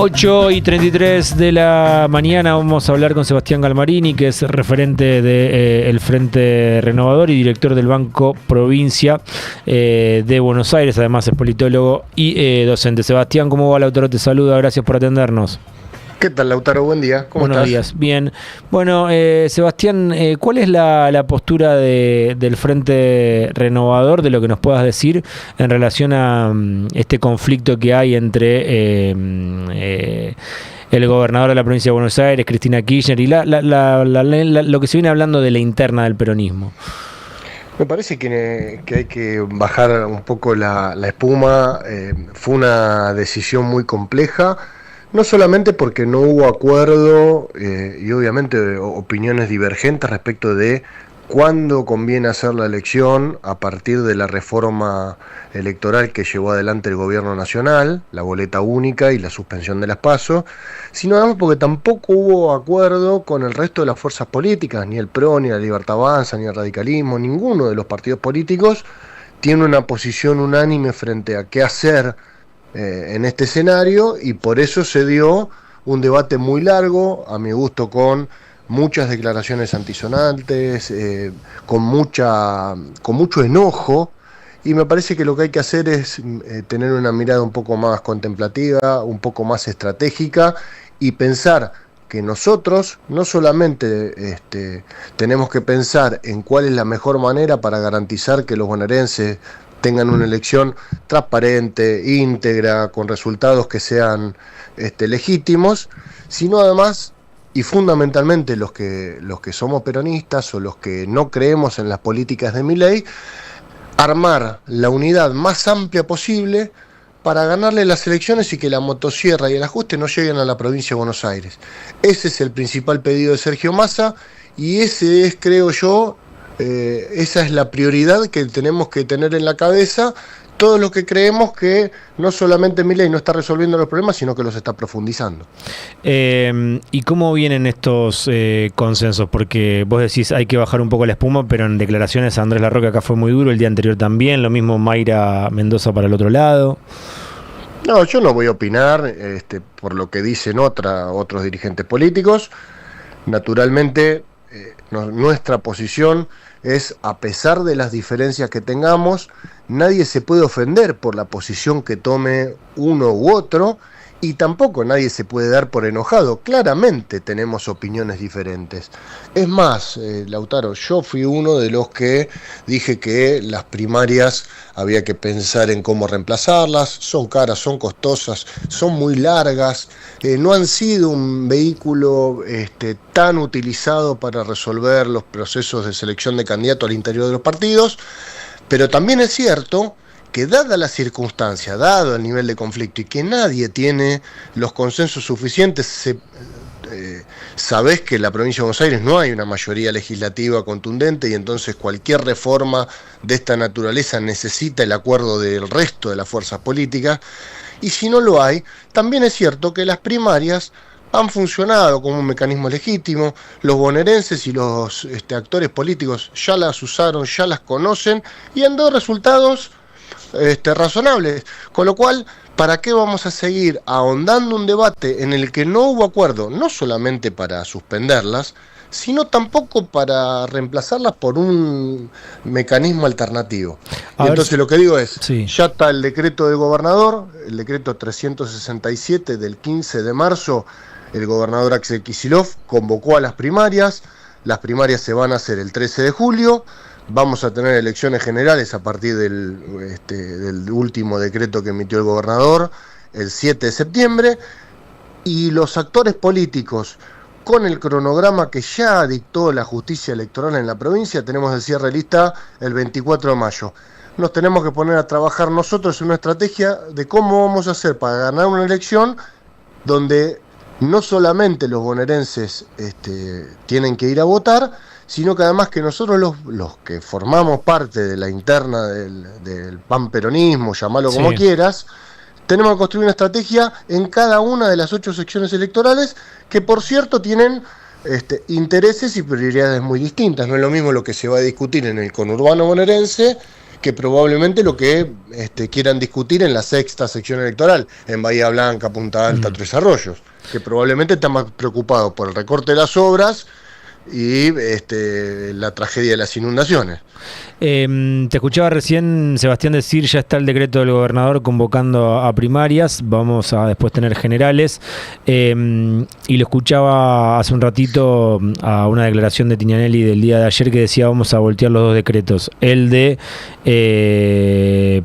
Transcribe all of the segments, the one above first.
8:33 de la mañana vamos a hablar con Sebastián Galmarini, que es referente del Frente Renovador y director del Banco Provincia de Buenos Aires. Además es politólogo y docente. Sebastián, ¿cómo va? Lautaro te saluda, gracias por atendernos. ¿Qué tal, Lautaro? Buen día. ¿Cómo Buenos estás? días. Bien. Bueno, Sebastián, ¿cuál es la postura del Frente Renovador, de lo que nos puedas decir en relación a este conflicto que hay entre el gobernador de la provincia de Buenos Aires, Cristina Kirchner, y lo que se viene hablando de la interna del peronismo? Me parece que hay que bajar un poco la espuma. Fue una decisión muy compleja. No solamente porque no hubo acuerdo y obviamente opiniones divergentes respecto de cuándo conviene hacer la elección a partir de la reforma electoral que llevó adelante el gobierno nacional, la boleta única y la suspensión de las PASO, sino además porque tampoco hubo acuerdo con el resto de las fuerzas políticas, ni el PRO, ni la Libertad Avanza, ni el radicalismo, ninguno de los partidos políticos tiene una posición unánime frente a qué hacer en este escenario, y por eso se dio un debate muy largo, a mi gusto con muchas declaraciones antisonantes, con mucho enojo, y me parece que lo que hay que hacer es tener una mirada un poco más contemplativa, un poco más estratégica, y pensar que nosotros no solamente tenemos que pensar en cuál es la mejor manera para garantizar que los bonaerenses tengan una elección transparente, íntegra, con resultados que sean legítimos, sino además, y fundamentalmente los que somos peronistas o los que no creemos en las políticas de Milei, armar la unidad más amplia posible para ganarle las elecciones y que la motosierra y el ajuste no lleguen a la provincia de Buenos Aires. Ese es el principal pedido de Sergio Massa, y ese es, creo yo, esa es la prioridad que tenemos que tener en la cabeza todos los que creemos que no solamente Milei no está resolviendo los problemas, sino que los está profundizando. ¿Y cómo vienen estos consensos? Porque vos decís hay que bajar un poco la espuma, pero en declaraciones Andrés Larroque acá fue muy duro, el día anterior también, lo mismo Mayra Mendoza para el otro lado. No, yo no voy a opinar por lo que dicen otros dirigentes políticos. Naturalmente, nuestra posición es, a pesar de las diferencias que tengamos, nadie se puede ofender por la posición que tome uno u otro, y tampoco nadie se puede dar por enojado. Claramente tenemos opiniones diferentes. Es más, Lautaro, yo fui uno de los que dije que las primarias había que pensar en cómo reemplazarlas. Son caras, son costosas, son muy largas, no han sido un vehículo tan utilizado para resolver los procesos de selección de candidatos al interior de los partidos, pero también es cierto que, dada la circunstancia, dado el nivel de conflicto y que nadie tiene los consensos suficientes, sabés que en la provincia de Buenos Aires no hay una mayoría legislativa contundente, y entonces cualquier reforma de esta naturaleza necesita el acuerdo del resto de las fuerzas políticas, y si no lo hay, también es cierto que las primarias han funcionado como un mecanismo legítimo. Los bonaerenses y los actores políticos ya las usaron, ya las conocen, y han dado resultados razonables, con lo cual, ¿para qué vamos a seguir ahondando un debate en el que no hubo acuerdo, no solamente para suspenderlas, sino tampoco para reemplazarlas por un mecanismo alternativo? Y entonces lo que digo es, sí, ya está el decreto del gobernador, el decreto 367 del 15 de marzo, el gobernador Axel Kicillof convocó a las primarias se van a hacer el 13 de julio, vamos a tener elecciones generales a partir del último decreto que emitió el gobernador, el 7 de septiembre, y los actores políticos, con el cronograma que ya dictó la justicia electoral en la provincia, tenemos el cierre de lista el 24 de mayo. Nos tenemos que poner a trabajar nosotros en una estrategia de cómo vamos a hacer para ganar una elección donde no solamente los bonaerenses tienen que ir a votar, sino que además que nosotros los que formamos parte de la interna del panperonismo, llamalo como quieras, tenemos que construir una estrategia en cada una de las 8 secciones electorales, que por cierto tienen intereses y prioridades muy distintas. No es lo mismo lo que se va a discutir en el conurbano bonaerense que probablemente lo que quieran discutir en la sexta sección electoral, en Bahía Blanca, Punta Alta, Tres Arroyos, que probablemente están más preocupados por el recorte de las obras y la tragedia de las inundaciones. Te escuchaba recién, Sebastián, decir ya está el decreto del gobernador convocando a primarias, vamos a después tener generales, y lo escuchaba hace un ratito a una declaración de Tignanelli del día de ayer que decía vamos a voltear los dos decretos, el de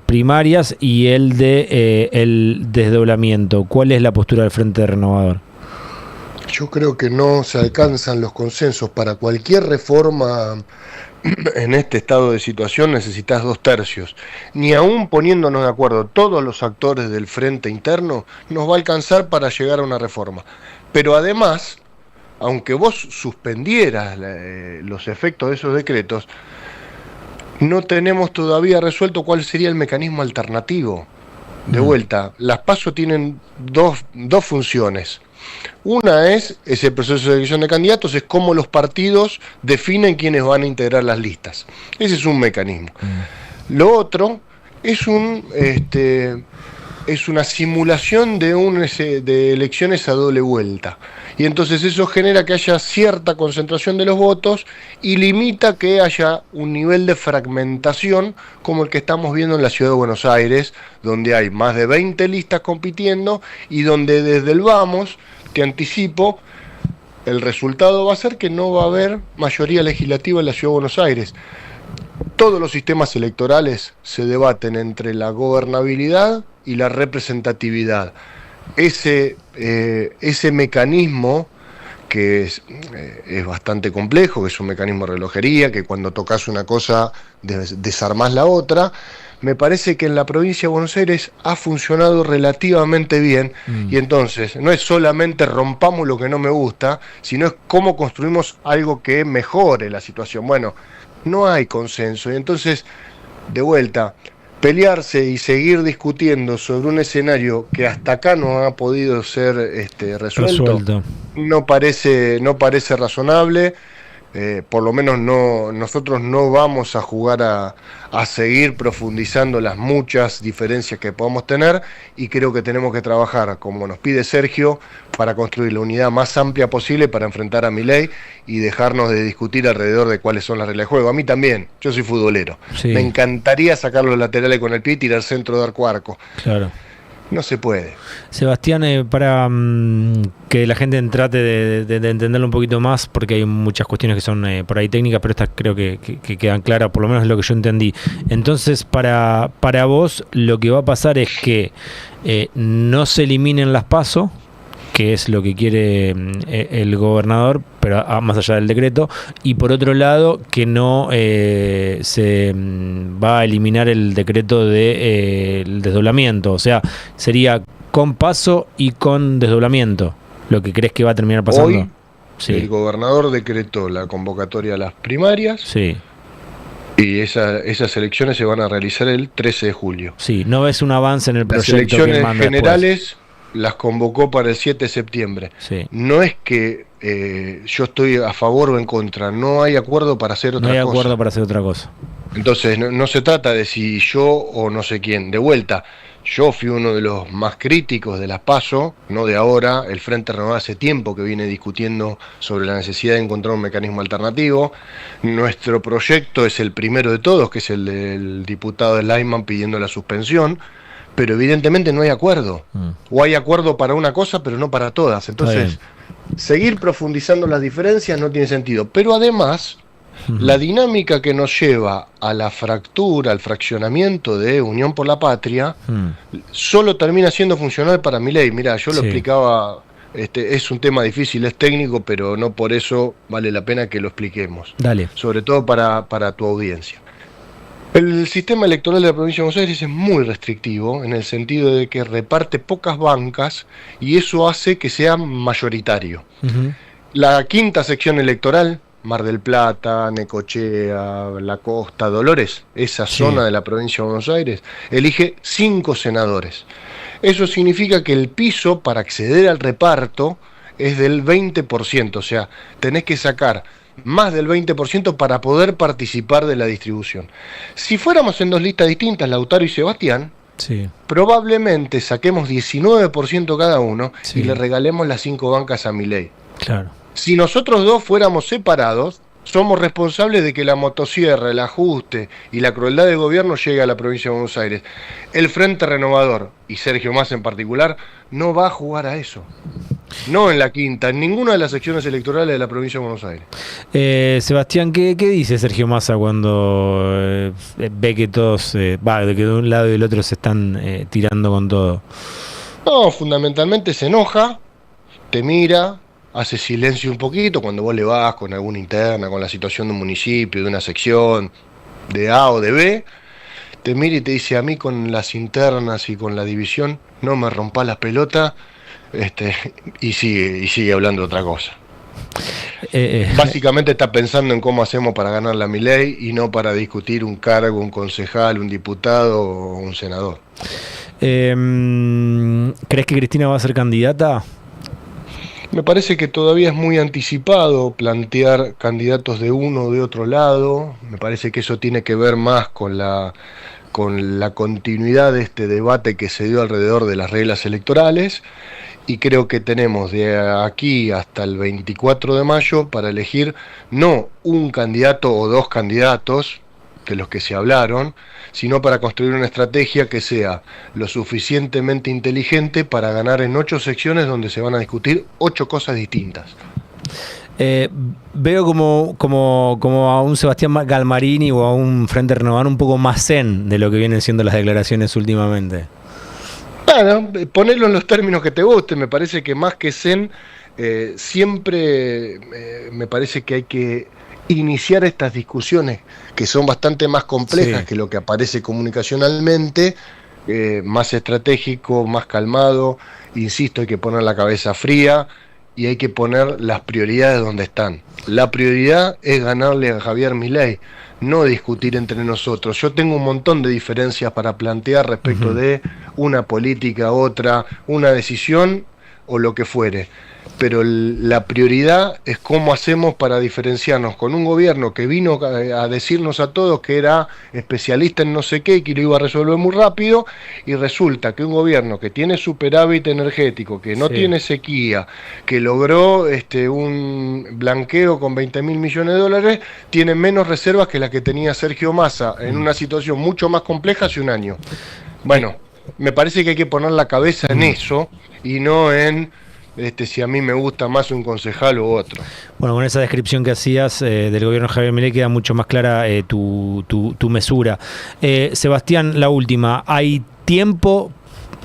primarias y el de el desdoblamiento. ¿Cuál es la postura del Frente Renovador? Yo creo que no se alcanzan los consensos para cualquier reforma. En este estado de situación necesitas 2/3. Ni aún poniéndonos de acuerdo todos los actores del frente interno, nos va a alcanzar para llegar a una reforma. Pero además, aunque vos suspendieras los efectos de esos decretos, no tenemos todavía resuelto cuál sería el mecanismo alternativo. De vuelta, las PASO tienen dos funciones. Una es ese proceso de elección de candidatos, es cómo los partidos definen quiénes van a integrar las listas. Ese es un mecanismo. Lo otro es una simulación de elecciones a doble vuelta. Y entonces eso genera que haya cierta concentración de los votos y limita que haya un nivel de fragmentación como el que estamos viendo en la ciudad de Buenos Aires, donde hay más de 20 listas compitiendo y donde desde el vamos, te anticipo, el resultado va a ser que no va a haber mayoría legislativa en la ciudad de Buenos Aires. Todos los sistemas electorales se debaten entre la gobernabilidad y la representatividad. Ese mecanismo, que es bastante complejo, que es un mecanismo de relojería, que cuando tocas una cosa desarmás la otra, me parece que en la provincia de Buenos Aires ha funcionado relativamente bien. Y entonces no es solamente rompamos lo que no me gusta, sino es cómo construimos algo que mejore la situación. Bueno, no hay consenso y entonces, de vuelta, pelearse y seguir discutiendo sobre un escenario que hasta acá no ha podido ser resuelto. No parece razonable. Por lo menos nosotros no vamos a jugar a seguir profundizando las muchas diferencias que podamos tener, y creo que tenemos que trabajar, como nos pide Sergio, para construir la unidad más amplia posible para enfrentar a Milei y dejarnos de discutir alrededor de cuáles son las reglas de juego. A mí también, yo soy futbolero. Sí. Me encantaría sacar los laterales con el pie y tirar centro de arco. Claro. No se puede. Sebastián, para que la gente trate de entenderlo un poquito más, porque hay muchas cuestiones que son por ahí técnicas, pero estas creo que quedan claras, por lo menos es lo que yo entendí. Entonces, para vos, lo que va a pasar es que no se eliminen las PASO, que es lo que quiere el gobernador, pero más allá del decreto, y por otro lado que no se va a eliminar el decreto del desdoblamiento, o sea, sería con PASO y con desdoblamiento, lo que crees que va a terminar pasando. Hoy, sí. El gobernador decretó la convocatoria a las primarias. Sí. Y esas elecciones se van a realizar el 13 de julio. Sí, ¿no ves un avance en el proyecto? Las elecciones generales las convocó para el 7 de septiembre. Sí. No es que yo estoy a favor o en contra, no hay acuerdo para hacer otra cosa. No hay acuerdo para hacer otra cosa. Entonces no se trata de si yo o no sé quién. De vuelta, yo fui uno de los más críticos de las PASO, no de ahora. El Frente Renovador hace tiempo que viene discutiendo sobre la necesidad de encontrar un mecanismo alternativo. Nuestro proyecto es el primero de todos, que es el del diputado Slayman pidiendo la suspensión. Pero evidentemente no hay acuerdo. O hay acuerdo para una cosa, pero no para todas. Entonces, seguir profundizando las diferencias no tiene sentido. Pero además, la dinámica que nos lleva a la fractura, al fraccionamiento de Unión por la Patria, solo termina siendo funcional para Milei. Mirá, yo lo explicaba, es un tema difícil, es técnico, pero no por eso vale la pena que lo expliquemos. Dale. Sobre todo para tu audiencia. El sistema electoral de la provincia de Buenos Aires es muy restrictivo en el sentido de que reparte pocas bancas y eso hace que sea mayoritario. La quinta sección electoral, Mar del Plata, Necochea, La Costa, Dolores, esa zona de la provincia de Buenos Aires, elige 5 senadores. Eso significa que el piso para acceder al reparto es del 20%, o sea, tenés que sacar más del 20% para poder participar de la distribución. Si fuéramos en dos listas distintas, Lautaro y Sebastián, Sí, probablemente saquemos 19% cada uno sí, y le regalemos las 5 bancas a Milei. claro. Si nosotros dos fuéramos separados, somos responsables de que la motosierra, el ajuste y la crueldad del gobierno llegue a la provincia de Buenos Aires. El Frente Renovador, y Sergio Massa en particular, no va a jugar a eso. No en la quinta, en ninguna de las secciones electorales de la provincia de Buenos Aires. Sebastián, ¿qué dice Sergio Massa cuando ve que todos, de que de un lado y del otro se están tirando con todo? No, fundamentalmente se enoja, te mira, hace silencio un poquito cuando vos le vas con alguna interna, con la situación de un municipio, de una sección, de A o de B, te mira y te dice: a mí con las internas y con la división no me rompás las pelotas, y sigue hablando de otra cosa. Básicamente está pensando en cómo hacemos para ganar la Milei y no para discutir un cargo, un concejal, un diputado o un senador. ¿Crees que Cristina va a ser candidata? Me parece que todavía es muy anticipado plantear candidatos de uno o de otro lado. Me parece que eso tiene que ver más con la continuidad de este debate que se dio alrededor de las reglas electorales, y creo que tenemos de aquí hasta el 24 de mayo para elegir no un candidato o dos candidatos, de los que se hablaron, sino para construir una estrategia que sea lo suficientemente inteligente para ganar en 8 secciones donde se van a discutir 8 cosas distintas. Veo como a un Sebastián Galmarini o a un Frente Renovador un poco más zen de lo que vienen siendo las declaraciones últimamente. Bueno, ponerlo en los términos que te gusten. Me parece que más que zen, siempre me parece que hay que iniciar estas discusiones que son bastante más complejas, sí, que lo que aparece comunicacionalmente, más estratégico, más calmado. Insisto, hay que poner la cabeza fría y hay que poner las prioridades donde están. La prioridad es ganarle a Javier Milei, no discutir entre nosotros. Yo tengo un montón de diferencias para plantear respecto de una política, otra, una decisión o lo que fuere. Pero la prioridad es cómo hacemos para diferenciarnos con un gobierno que vino a decirnos a todos que era especialista en no sé qué y que lo iba a resolver muy rápido, y resulta que un gobierno que tiene superávit energético, que no tiene sequía, que logró un blanqueo con 20.000 millones de dólares, tiene menos reservas que la que tenía Sergio Massa en una situación mucho más compleja hace un año. Bueno, me parece que hay que poner la cabeza en eso y no en si a mí me gusta más un concejal u otro. Bueno, con esa descripción que hacías del gobierno de Javier Milei queda mucho más clara tu mesura. Sebastián, la última. ¿Hay tiempo,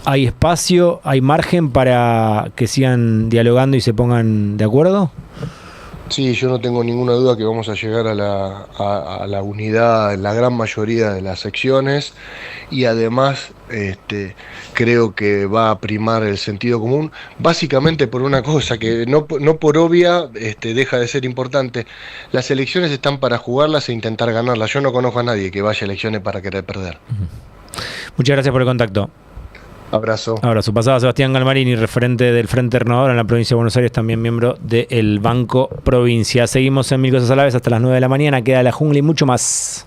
hay espacio, hay margen para que sigan dialogando y se pongan de acuerdo? Sí, yo no tengo ninguna duda que vamos a llegar a la unidad en la gran mayoría de las secciones, y además creo que va a primar el sentido común, básicamente por una cosa que no por obvia deja de ser importante. Las elecciones están para jugarlas e intentar ganarlas. Yo no conozco a nadie que vaya a elecciones para querer perder. Muchas gracias por el contacto. Abrazo. Abrazo. Pasaba Sebastián Galmarini, referente del Frente Renovador en la provincia de Buenos Aires, también miembro del Banco Provincia. Seguimos en Mil Cosas a la Vez hasta las 9 de la mañana. Queda La Jungla y mucho más.